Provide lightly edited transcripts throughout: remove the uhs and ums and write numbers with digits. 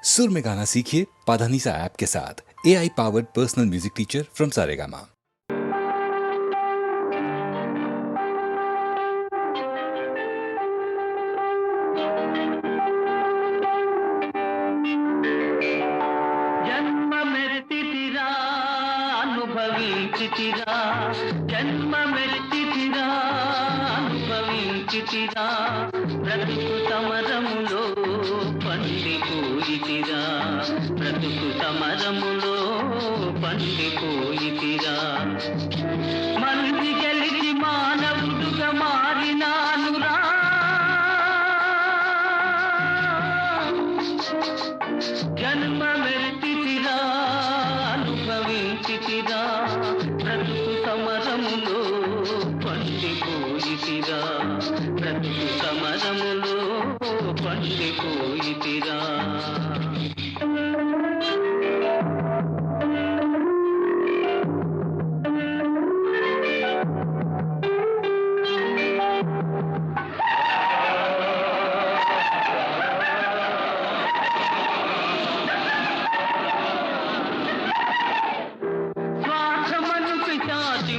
सुर में गाना सीखिए पाधानीसा ऐप के साथ AI powered personal music teacher from Saregama. జన్మ మెత్తితిరా అనుభవించితిరా జన్మ మెత్తితిరా అనుభవించితిరా బ్రతుకు సమరములో పండిపోయితిరా బ్రతుకు సమరములో పండిపోయితిరా మంది గెలిచి మానవుడుగా మారినానురా జన్మ మెత్తితిరా అనుభవించితిరా బ్రతుకు సమరములో పండిపోయితిరా బ్రతుకు సమరములో పండిపోయితిరా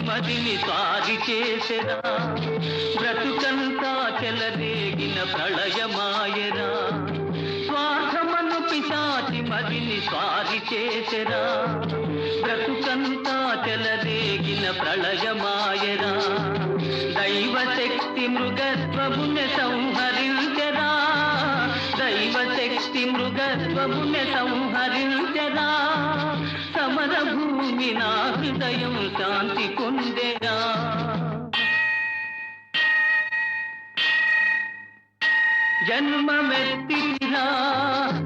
మదిని సారి చేసెరా బ్రతుకంతా చెలరేగిన ప్రళయమాయరా స్వార్థమను పిశాచి మదిని స్వారి చేసెరా బ్రతుకంతా చెలరేగిన ప్రళయమాయరా దైవశక్తి మృగత్వముని సంహరించరా దైవశక్తి మృగత్వముని సంహరించరా సమర భూమి నా హృదయం శాంతి పొందెరా జన్మమెత్తితిరా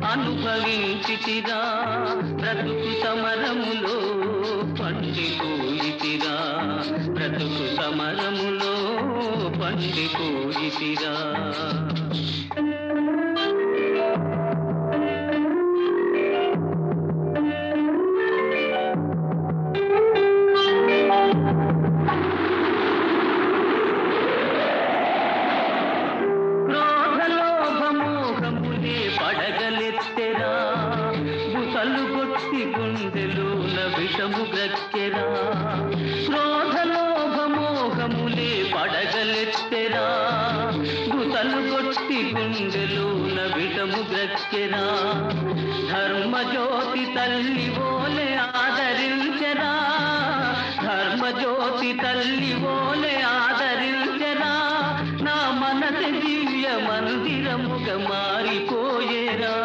అనుభవించితిరా బ్రతుకు సమరములో పండిపోయితిరా బ్రతుకు సమరములో పండిపోయితిరా పడగలెత్తెరా బుసలు కొట్టి గుండెలోన విషము గ్రక్కెరా క్రోధలోభమోహములే పడగలెత్తెరా బుసలు కొట్టి గుండెలోన విషము గ్రక్కెరా ధర్మజ్యోతి తల్లి ఓలే ఆదరించెరా ధర్మజ్యోతి తల్లి ఓలే ఆదరించెరా నా మనసు దివ్య మందిరముగా మారిపోయేరా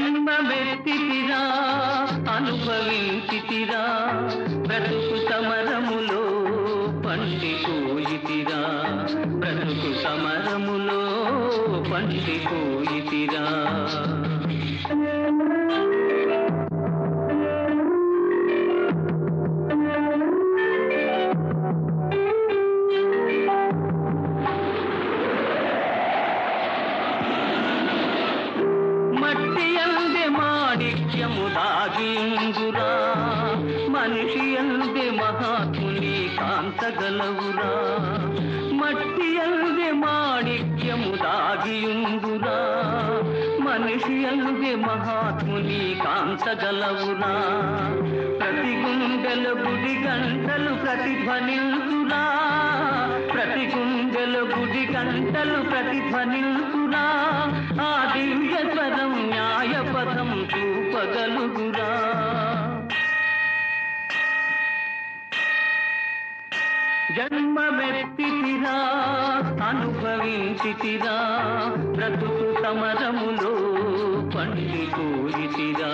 జన్మమెత్తితిరా అనుభవించితిరా బ్రతుకు సమరములో పండిపోయితిరా బ్రతుకు సమరములో పండిపోయితిరా మాణిక్యము దాగిందురా మనిషి అందే మహాత్ముని కాంతగలవురా మట్టి అందే మాణిక్యము దాగియుందురా మనిషి అందే మహాత్ముని కాంతగలవురా ప్రతి గుండెల గుడి గంటలు ప్రతిధ్వనిల్తురా ప్రతి గుండెల గుడి గంటలు ప్రతిధ్వనిల్తురా ఆ దివ్య స్వరం న్యాయపథం చూపగలుగురా జన్మమెత్తితిరా అనుభవించితిరా బ్రతుకు సమరములో పండిపోయితిరా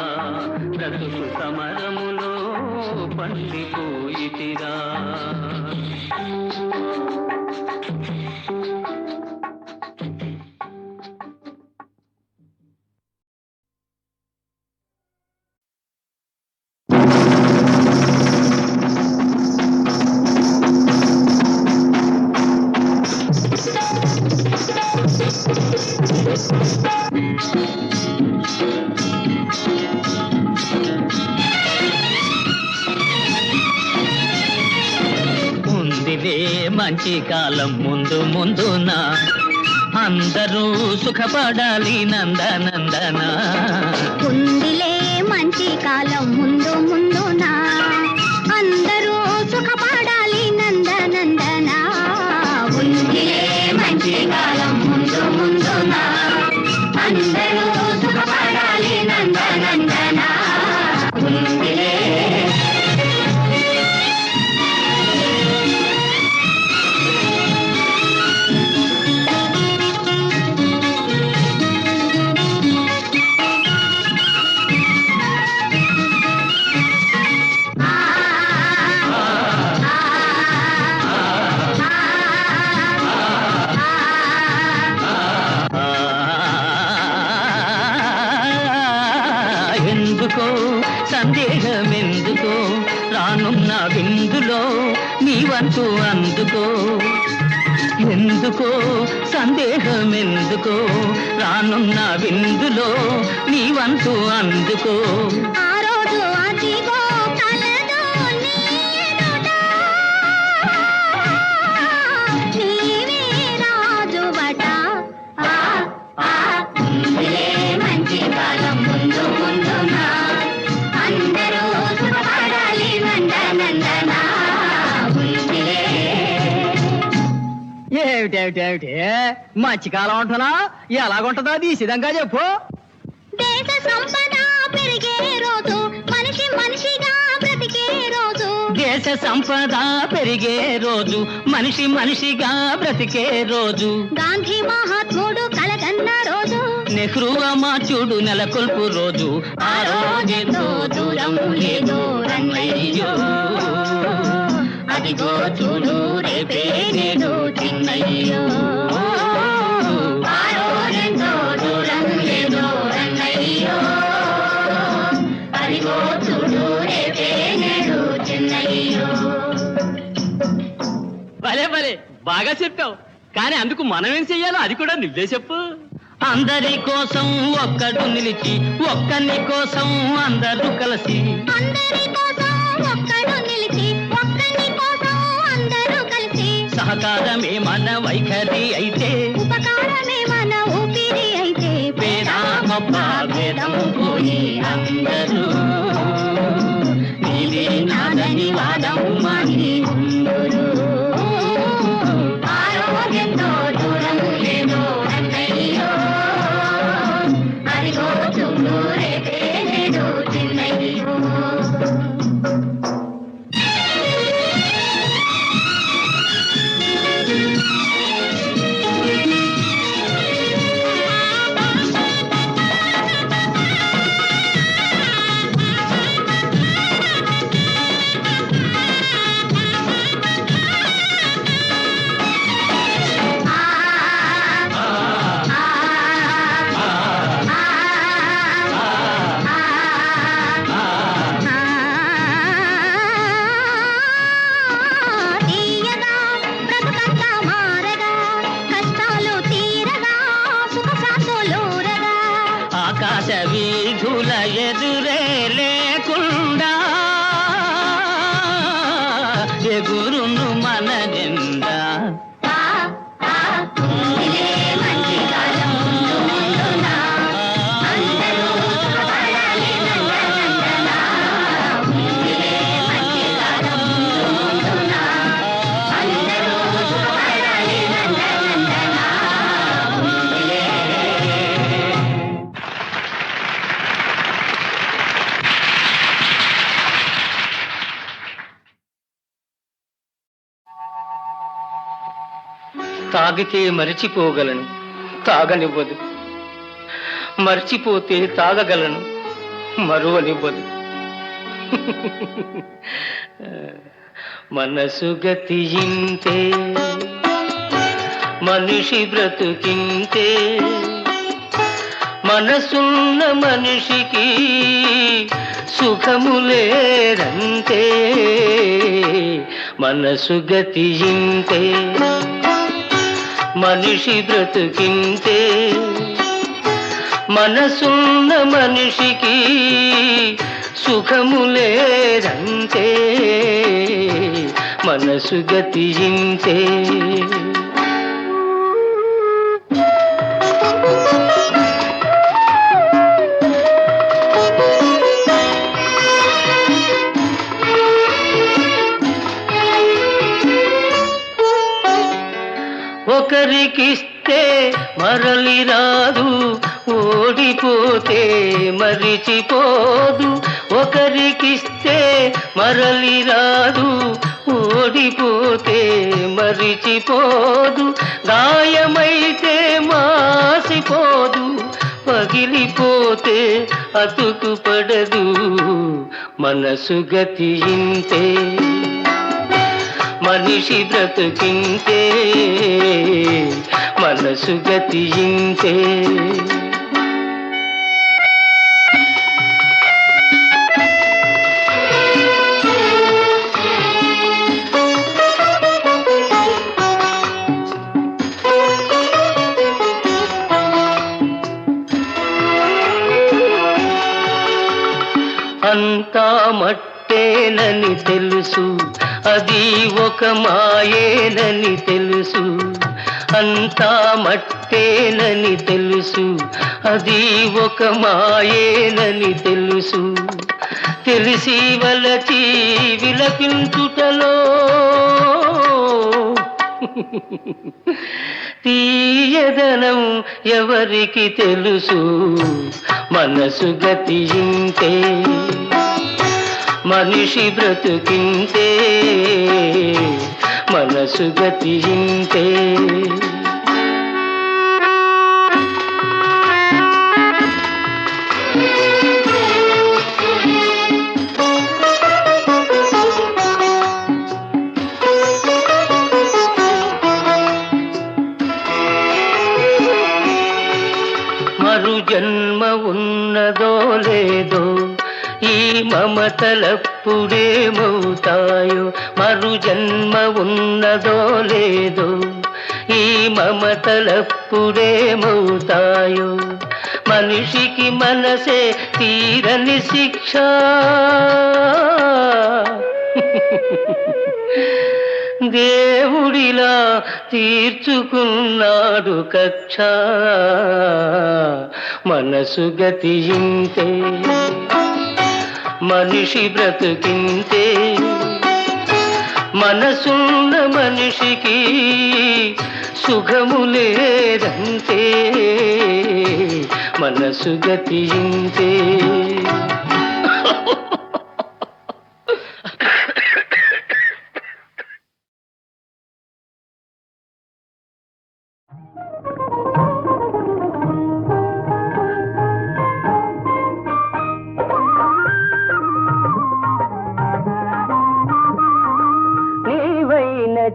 బ్రతుకు సమరములో పండిపోయితిరా మంచిదే మంచి కాలం ముందు ముందున అందరూ సుఖపడాలి నందనందన. ఉందిలే మంచి కాలం ముందు ముందునా, అందరూ సుఖపడాలి నందనందన. ఉందిలే మంచి కాలం ముందు ముందునా, అందరూ సుఖపడాలి నందనందన. ఉందిలే ఎందుకో సందేహమెందుకో, రానున్న విందులో నీ వంతు అందుకో. ఎందుకో సందేహమెందుకో, రానున్న విందులో నీ వంతు అందుకో. ఆ రోజు అదిగో కలదు నీ ఎదుట, నీవే రాజువట. ఉందిలే మంచి కాలం ముందు ముందునా, అందరూ సుఖపడాలి నందనందన. ఉందిలే ఏమిటేమిటేమిటి మధ్యకాలం ఉంటున్నా, ఎలాగుంటుందో అది సిద్ధంగా చెప్పు. దేశ సంపద పెరిగే రోజు, మనిషి మనిషిగా బ్రతికే రోజు. దేశ సంపద పెరిగే రోజు, మనిషి మనిషిగా బ్రతికే రోజు. గాంధీ మహాత్ముడు కలగన్న రోజు, నెహ్రూ అమాచుడు నెలకొల్పు రోజు. ఆ రోజెంతో దూరం లేదు రన్నయ్యో, అదిగో చూడు రేపే నేడు చిన్నయ్యో. ఆ రోజెంతో దూరం లేదు రన్నయ్యో, అదిగో చూడు రేపే నేడు చిన్నయ్యో. భలే భలే బాగా చెప్పావు, కానీ అందుకు మనం ఏం చెయ్యాలో అది కూడా నువ్వే చెప్పు. అందరి కోసం ఒక్కడు నిలిచి, ఒక్కని కోసం అందరూ కలిసి. అందరి కోసం ఒక్కడు నిలిచి, ఒక్కని కోసం అందరూ కలిసి. సహకారమే మన వైఖరి అయితే, ఉపకారమే మన ఊపిరి అయితే. పేద గొప్ప భేదం పోయి అందరూ నీవే నాదని వాదం మాని ఉందురు. ఆరోగ్యంతో దూరం లేదు అన్నయ్యో, అదిగో చూడు రేపే నేడు చిన్నయ్యో. తీయగా బ్రతుకంతా మారగా, కష్టాలు తీరగా, సుఖ శాంతులూరగా. ఆకాశ వీధుల ఎదురే లేకుండా ఎగురును మన జెండా. ఉందిలే మంచి కాలం ముందు ముందునా, అందరూ సుఖపడాలి నందనందన. ఉందిలే మంచి కాలం ముందు ముందునా, అందరూ సుఖపడాలి నందనందన. ఉందిలే తాగితే మరిచిపోగలను, తాగనివ్వదు. మర్చిపోతే తాగగలను, మరువనివ్వదు. మనసు గతి ఇంతే, మనిషి బ్రతుకింతే. మనసున్న మనిషికి సుఖము లేదంతే. మనసు గతి ఇంతే, మనిషి బ్రతుకింతే. మనసున్న మనిషికి సుఖము లేదంతే. మనసు గతి ఇంతే. ఒకరికిస్తే మరలి రాదు, ఓడిపోతే మరిచిపోదు. ఒకరికిస్తే మరలి రాదు, ఓడిపోతే మరిచిపోదు. గాయమైతే మాసిపోదు, పగిలిపోతే అతుకు పడదు. మనసు గతి ఇంతే, మనిషి బ్రతుకింతే, మనసు గతి ఇంతే. అంతా మట్టేనని తెలుసు, అది ఒక మాయేనని తెలుసు. అంతా మట్టేనని తెలుసు, అది ఒక మాయేనని తెలుసు. తెలిసి వలచి విలపించుటలో తీయదనం ఎవరికి తెలుసు. మనసు గతి ఇంతే, మనిషి బ్రతుకింతే, మనసు గతి ఇంతే. మరు జన్మ ఉన్నదో లేదో, ఈ మమతలప్పుడేమవుతాయో. మరు జన్మ ఉన్నదో లేదో, ఈ మమతలప్పుడేమవుతాయో. మనిషికి మనసే తీరని శిక్ష, దేవుడిలా తీర్చుకున్నాడు కక్ష. మనసు గతి ఇంతే, మనిషి బ్రతుకింతే. మనసున్న మనిషికి సుఖము లేదంతే, మనసు గతి ఇంతే.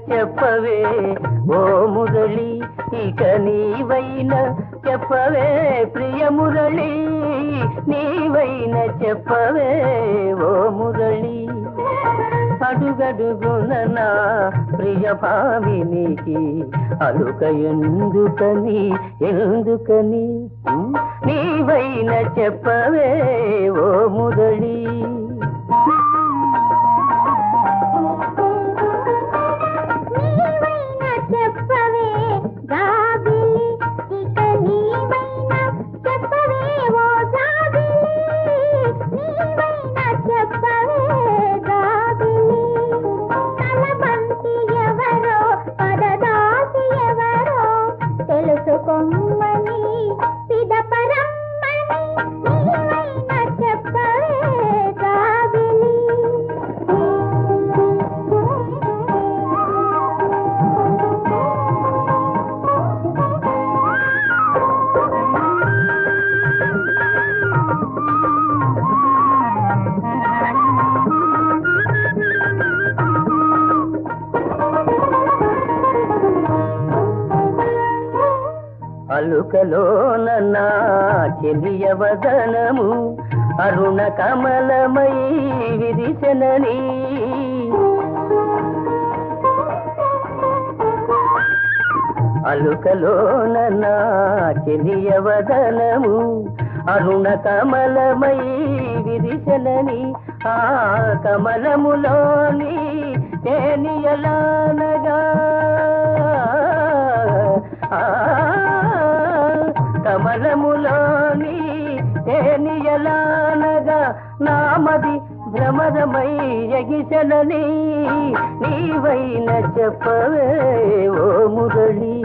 చెప్పవే ఓ మురళి, ఇక నీవైనా చెప్పవే ప్రియ మురళి. నీవైనా చెప్పవే ఓ మురళి. అడుగడుగున నా ప్రియ భామినికి అలుక ఎందుకని ఎందుకని. నీవైనా చెప్పవే ఓ మురళి. అలుకలోన నా చెలియవదనము అరుణ కమలమై విరిసెనని. అలుకలోన నా చెలియవదనము అరుణ కమలమై విరిసెనని. ఆ కమలములోని తేనియలానగా, కమలములోని తేనియలానగా నామది భ్రమరమై ఎగిసెనని నీవైన చెప్పవే ఓ మురళి.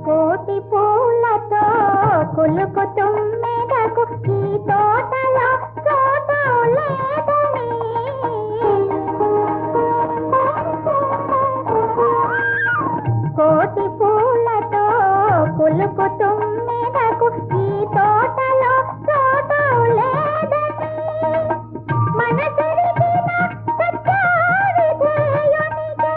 కోటి పూలతో కులుకు తుమ్మెదకు ఈ తోటలో చోటు లేదని. కోటి పూలతో కులుకు తుమ్మెదకు ఈ తోటలో చోటు లేదని. మనసెరిగిన సత్యారి ధ్యేయునికే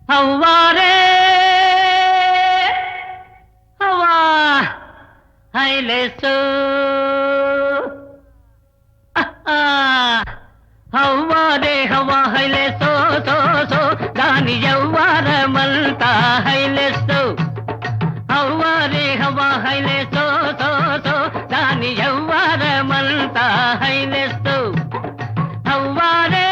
హవ్వారే హవా హైలేసు హవ్వారే హవా హైలేసో సో సో దాని యవ్వారమంతా హైలేసు. హవ్వారే హవా హైలేసో సో సో దాని యవ్వారమంతా హైలేసు. హవ్వారే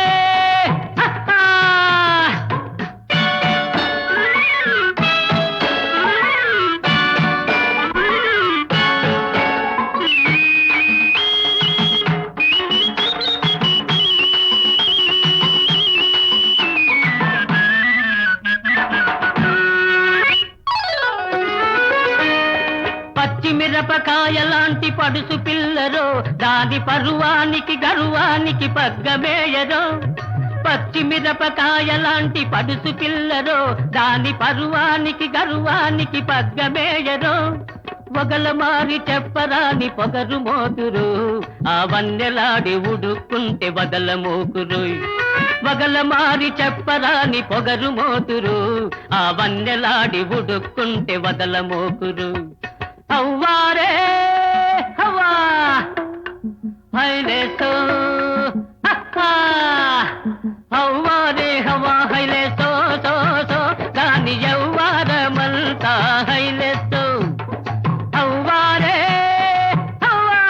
పచ్చిమిరపకాయ లాంటి పడుసు పిల్లరో దాని పరువానికి గర్వానికి పగ్గమేయరో. పచ్చిమిరపకాయ లాంటి పడుసు పిల్లరో దాని పరువానికి గర్వానికి పగ్గమేయరో. వగల మారి చెప్పరాని పొగరు మోతురు ఆ వన్నెలాడి ఉడుక్కుంటే వదల మోకురు. వగల మారి చెప్పరాని పొగరు మోతురు ఆ వన్నెలాడి ఉడుక్కుంటే వదల మోకురు. హవ్వారే హవా హైలేసో హవ్వారే హవా హైలేసో సో సో దాని యవ్వారమంతా హైలేసో. హవ్వారే హవా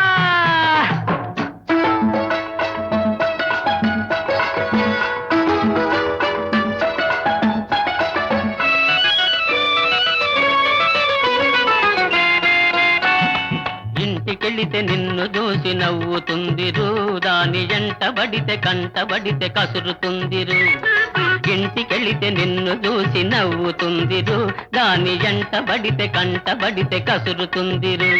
ఇంటికెళితే నిన్ను చూసి నవ్వుతుందిరు దాని ఎంటబడితే కంటబడితే కసురుతుందిరు. ఇంటికెళితే నిన్ను చూసి నవ్వుతుందిరు దాని ఎంటబడితే కంటబడితే కసురుతుందిరు.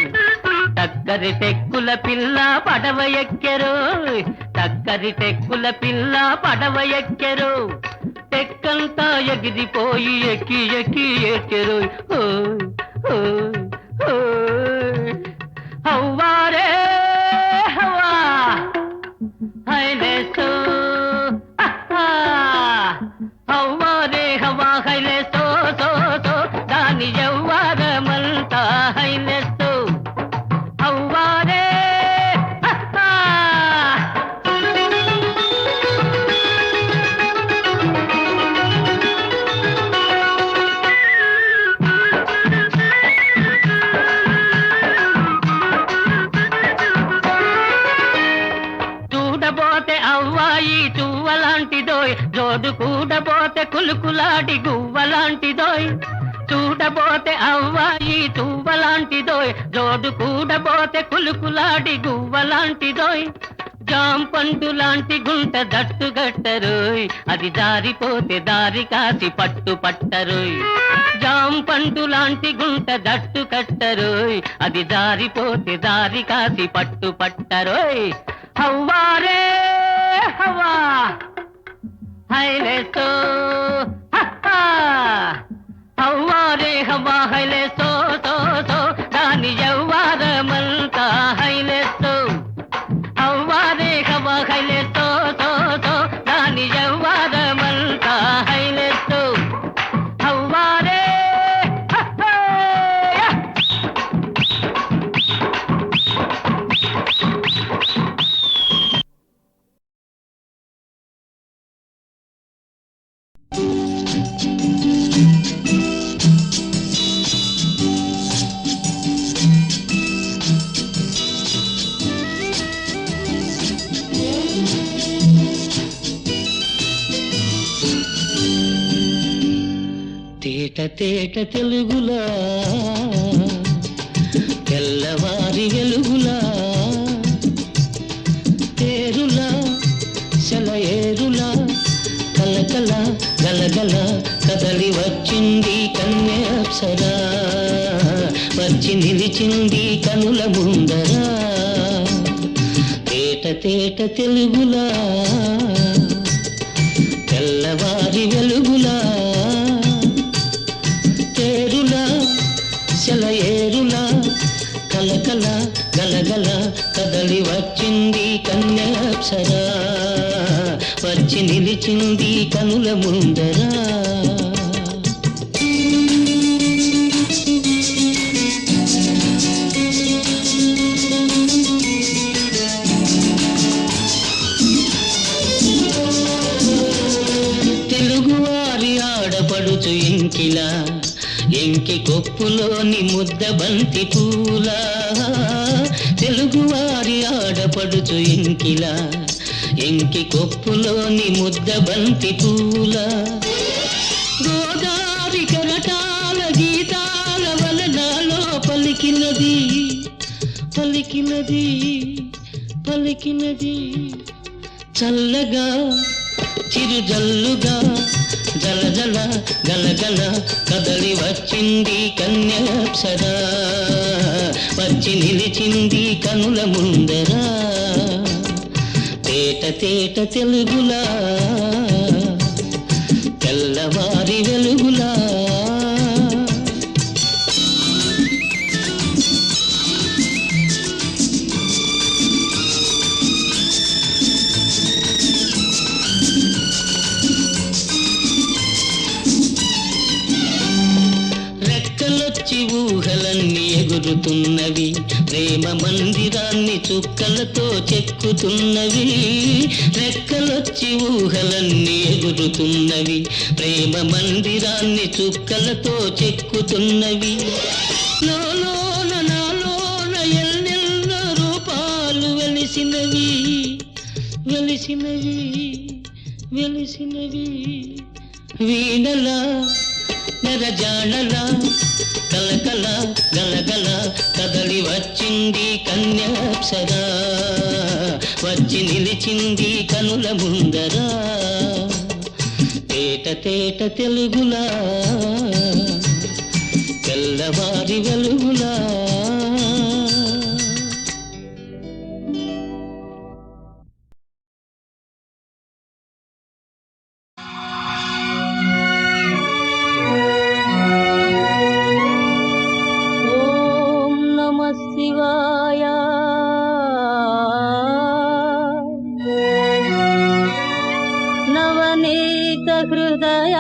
దగ్గరి టెక్కుల పిల్ల పడవ ఎక్కెరు దగ్గరి టెక్కుల పిల్ల పడవ ఎక్కెరు. టెక్కంతా ఎగిరిపోయి ఎక్కి ఎక్కి ఎక్కెరు. హవ్వారే హవా హైలేసో హవ్వారే హవా హైలేసో సో సో దాని యవ్వారమంతా హైలేసో. హవ్వారే చూడబోతే అవ్వాయి చువ్వలాంటిదోయ్ జోడు కూడబోతే కులుకులాడి గువ్వలాంటిదోయ్. చూడబోతే అవ్వాయి చువ్వలాంటిదోయ్ జోడు కూడబోతే కులుకులాడి గువ్వలాంటిదోయ్. జాంపండు లాంటి గుంట దట్టు గట్టరోయ్ అది జారిపోతే దారి కాసి పట్టు పట్టరోయ్. జాం పండు లాంటి గుంట దట్టు కట్టరోయ్, అది జారిపోతే దారి కాసి పట్టు పట్టరోయ్. హవ్వారే హవ్వా హైలేసో హవ్వారే హవ్వా హైలేసో సో సో, దాని యవ్వారమంతా హైలేసో. హవ్వారే హవ్వా హైలేసో సో సో, దాని యవ్వారమంతా హైలేసో. హవ్వారే తేట తేట తెలుగులా, తెల్లవారి వెలుగులా, తేరులా సెలయేరులా, కలకల గలగల కదలి వచ్చింది కన్యాప్సరా, వచ్చి నిలిచింది కనుల ముందరా. తేట తేట తెలుగులా, తెల్లవారి వెలుగులా, సెలయేరులా, కలకల గలగల కదలి వచ్చింది కన్యాప్సరా, వచ్చి నిలిచింది కనుల ముందరా. తెలుగువారి ఆడపడుచు ఇంకిలా, ఎంకి కొప్పులోని ముద్ద బంతి పూల. తెలుగువారి ఆడపడుచు ఇంకిలా, ఎంకి కొప్పులోని ముద్ద బంతి పూల. గోదావరి కరటాల గీతాల వలనాలో పలికినది పలికినది పలికినది, చల్లగా చిరుజల్లుగా జలజల గలగల కదలి వచ్చింది కన్యాప్సరా, వచ్చి నిలిచింది కనుల ముందరా. తేట తేట తెలుగులా, తెల్లవారి వెలుగులా. రెక్కలొచ్చి ఊహలన్నీ ఎగురుతున్నవి, ప్రేమ మందిరాన్ని చుక్కలతో చెక్కుతున్నవి. రెక్కలొచ్చి ఊహలన్నీ ఎగురుతున్నవి, ప్రేమ మందిరాన్ని చుక్కలతో చెక్కుతున్నవి. లోలోన నాలోన ఎన్నెన్నో రూపాలు వెలిసినవి వెలిసినవి వెలిసినవి. వీణలా నెరజాడలా, కలకల గలగల కదలి వచ్చింది కన్యాప్సరా, వచ్చి నిలిచింది కనుల ముందరా. తేట తేట తెలుగులా, తెల్లవారి వెలుగులా. శివాయ నవనీత హృదయ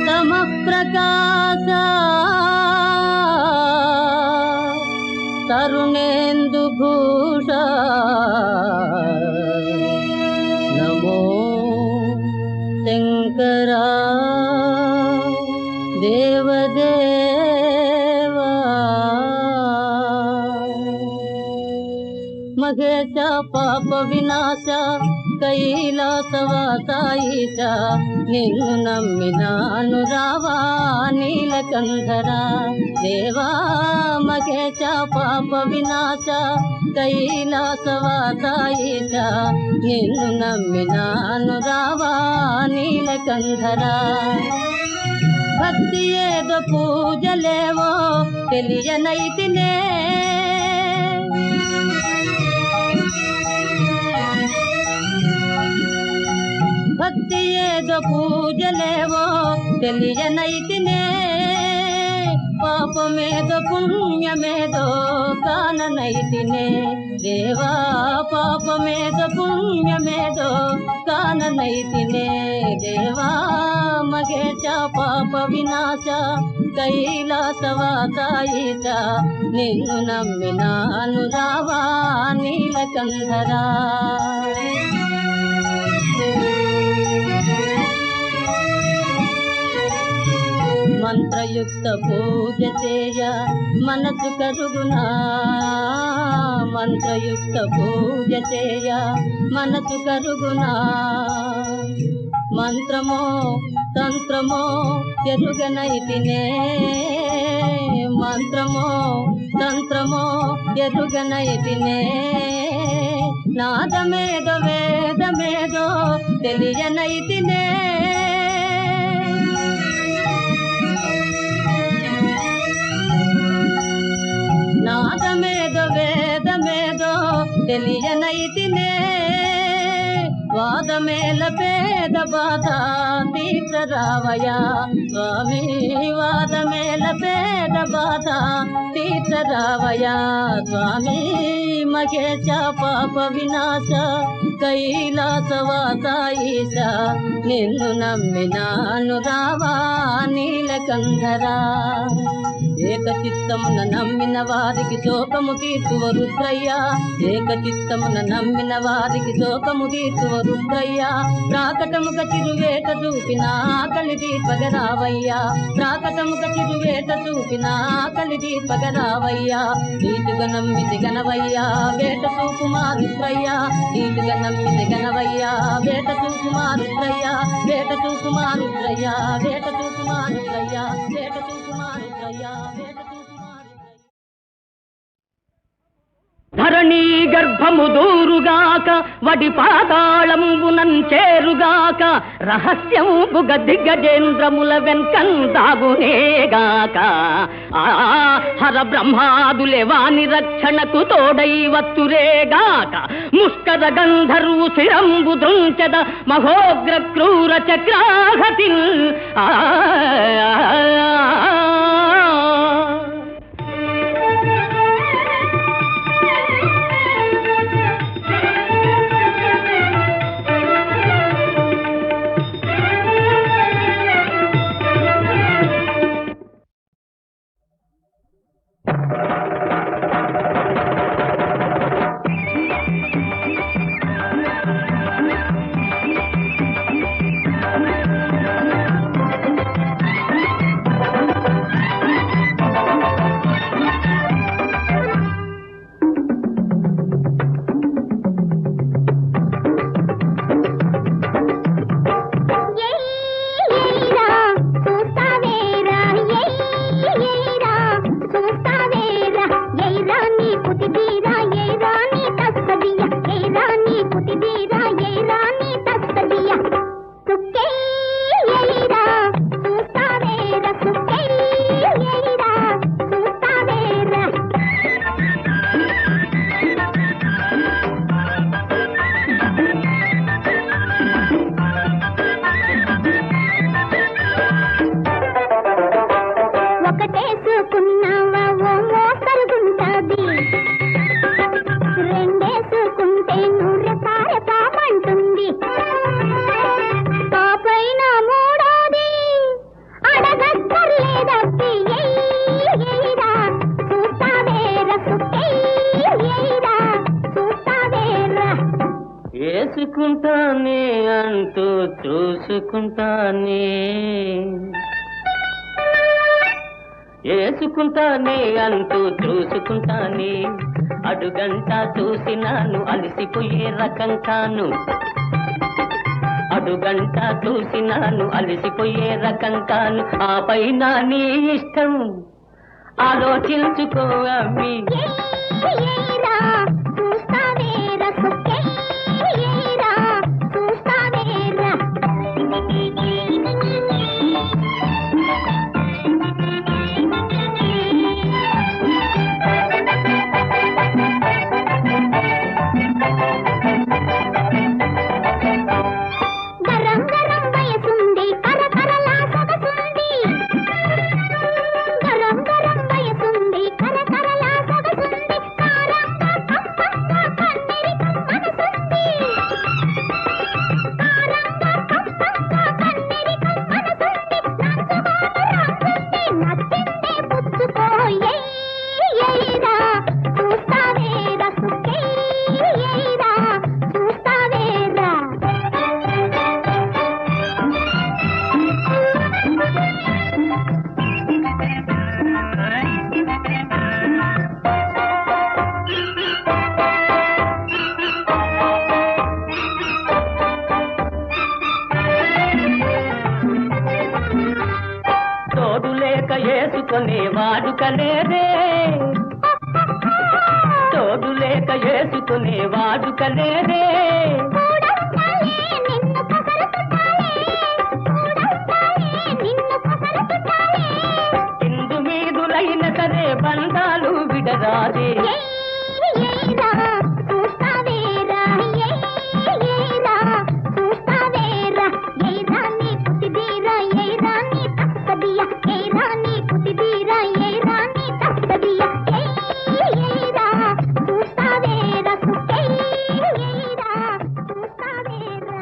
తమ ప్రకాశ తరుణేందు భూష నమో శంకరా దేవదేవా మహేశ పాప వినాశ కైలాసవాస ఈశ నిన్ను నమ్మినాను రావా నీలకంఠర దేవా మహేశ పాప వినాశ కైలాసవాస ఈశ నిన్ను నమ్మినాను రావా నీలకంఠర భక్తి ఏదో పూజలేవో తెలియనైతినే భక్తి ఏదో పూజలేవో తెలియనైతినే పాపమేదో పుణ్యమేదో కాననైతినే దేవా పాపమేదో పుణ్యమేదో కాననైతినే దేవా మహేశ పాప వినాశ కైలాసవాస ఈశ నిన్ను నమ్మినాను రావా నీలకంఠరా మంత్రయుక్త పూజ చేయ మనసు కరుగునా మంత్రయుక్త పూజ చేయ మనసు కరుగునా మంత్రమో తంత్రమో ఎరుగనైతినే మంత్రమో తంత్రమో ఎరుగనైతినే నాదమేదో వేదమేదో తెలియనైతినే నాదమేదో వేదమేదో తెలియనైతినే వాదమేల పేద బాధ తీర్చరావయ్యా స్వామి వాదమేల పేద బాధ తీర్చరావయ్యా స్వామి మహేశ పాప వినాశ కైలాసవాస ఈశ నిన్ను నమ్మినాను రావా నీలకంఠరా ఏకచిత్తమున నమ్మిన వారికి శోకము తీర్చువ రుద్రయ్య ఏకచిత్తమున నమ్మిన వారికి శోకము తీర్చువ రుద్రయ్య ప్రాకటముక చిరువేట చూపిన ఆకలి దీపగరావయ్యా ప్రాకటముక చిరువేట చూపిన ఆకలి దీపగరావయ్యా నీటుగా నమ్మితి గనవయ్యా వేట చూపుమా రుద్రయ్య నీటుగా నమ్మితి గనవయ్యా వేట చూపుమా రుద్రయ్య వేట చూపుమా రుద్రయ్య వేట చూపుమా రుద్రయ్య వేట చూపుమా రుద్రయ్య ధరణీ గర్భము దూరుగాక వడి పాతాళంబునం చేరుగాక రహస్యంబుగ దిగ్గజేంద్రముల వెంకన్ దాగునేగాక ఆ హర బ్రహ్మాదులే వాని రక్షణకు తోడై వత్తురేగాక ముష్కర గంధర్వు శిరంబు దృంచద మహోగ్ర క్రూర చక్రాహతిల్ చూసుకుంటానే అంటూ చూసుకుంటానే ఏసుకుంటానే అంటూ చూసుకుంటానే అడుగంట చూసినాను అలసిపోయే రకం కాను అడుగంట చూసినాను అలసిపోయే రకం కాను ఆ పైన నీ ఇష్టం ఆలోచించుకో అమ్మి ఏరా చూస్తావేరా సుక్కే ఏరా చూస్తావేరా గరం గరం వయసుంది కరకరలా సొగసుంది గరం గరం వయసుంది కరకరలా సొగసుంది కారంగా కప్పంగా కన్నెరి మనసుంది కారంగా కప్పంగా కన్నెరి మనసుంది నచ్చిందే పుచ్చుకో ఏరా చూస్తావేరా సుక్కే ఏరా చూస్తావేరా తోడు లేక వేసుకునే వాడుకలేదే తోడు లేక వేసుకునే వాడుకలేదే కూడంతాలే నిన్ను కసరచుతాలే కూడంతాలే నిన్ను కసరచుతాలే ఇందు మీదులైన సరే బంధాలు విడరాదే ఏరా చూస్తావేరా ఏరా చూస్తావేరా ఏరా నీ కుతిదీరా ఏరా నీ తక్కదియా ఏరా నీ కుతిదీరా ఏరా నీ తక్కదియా ఏరా చూస్తావేరా సుక్కే ఏరా చూస్తావేరా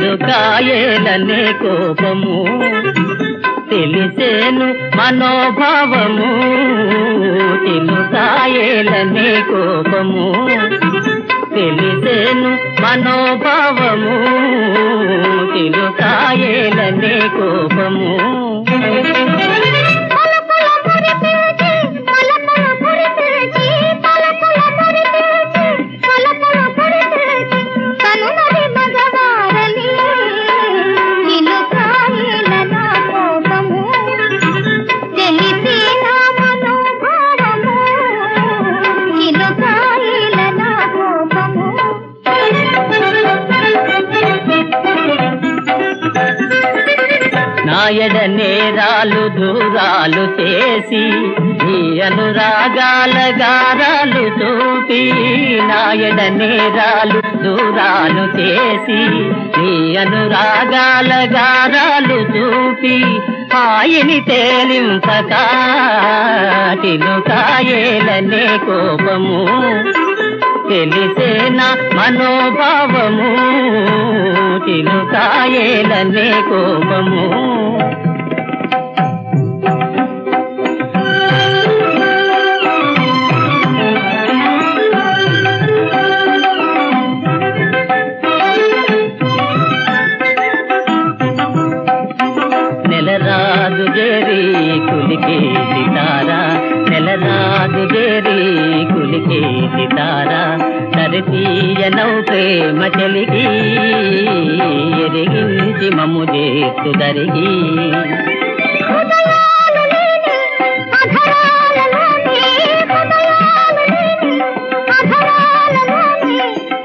ఇలుకాయేలనే కోపము తెలిసేను మనోభావము ఇలుకాయేలనే కోపము తెలిసేను మనోభావము ఇలుకాయేలనే కోపము పలకుల మురిపిల్చి పలకుల మురిపిల్చి పలకుల మురిపిల్చి పలకుల మురిపిల్చి కనుమరి మగవారలి నిలుకాయిల నా కోపము తెలిసి నా మనోభావము నిలుకాయిల నా కోపము నాయడ నేరాలు దూరాలు చేసి నీ అనురాగాల గారాలు చూపి నాయడ నేరాలు దూరాలు చేసి నీ అనురాగాల గారాలు చూపి హాయిని తేలింపక తిలుకాయేలనే కోపము తెలిసేనా మనోభావము తిలుకాయేలనే కోపము నెలరాదు జేరి కులికే సితారా నెలరాదు జేరి కులికే సితారా తరతీయనౌ ప్రేమ చెలిగి ఎరిగించి మమ్ము చేస్తు దరిగి హృదయాలు లేని అధరాలలోని హృదయాలు లేని అధరాలలోని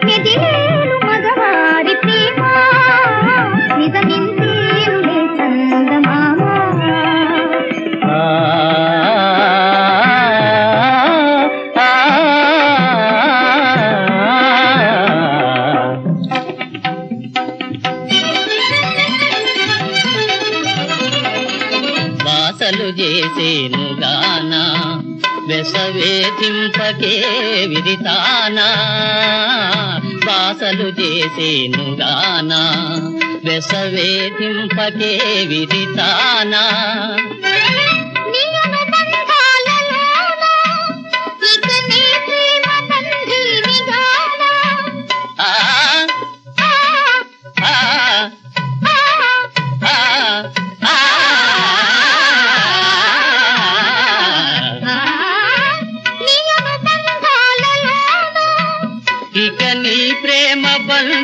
నిధిలేలు మగవారి ప్రేమ నిజమిందేలులే చందమామ వాసలు చేసేను గానా వెసవేధింపకే విదితానా వాసలు చేసేను గానా వెసవేధింపకే విదితానా నియమ బంధాలలోన ఇక నీ ప్రేమ బంధీనిగానా ఆ ఆ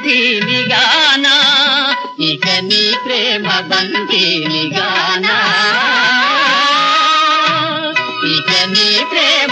బందీని గానా ఇక నీ ప్రేమ బందీని గానా ఇక నీ ప్రేమ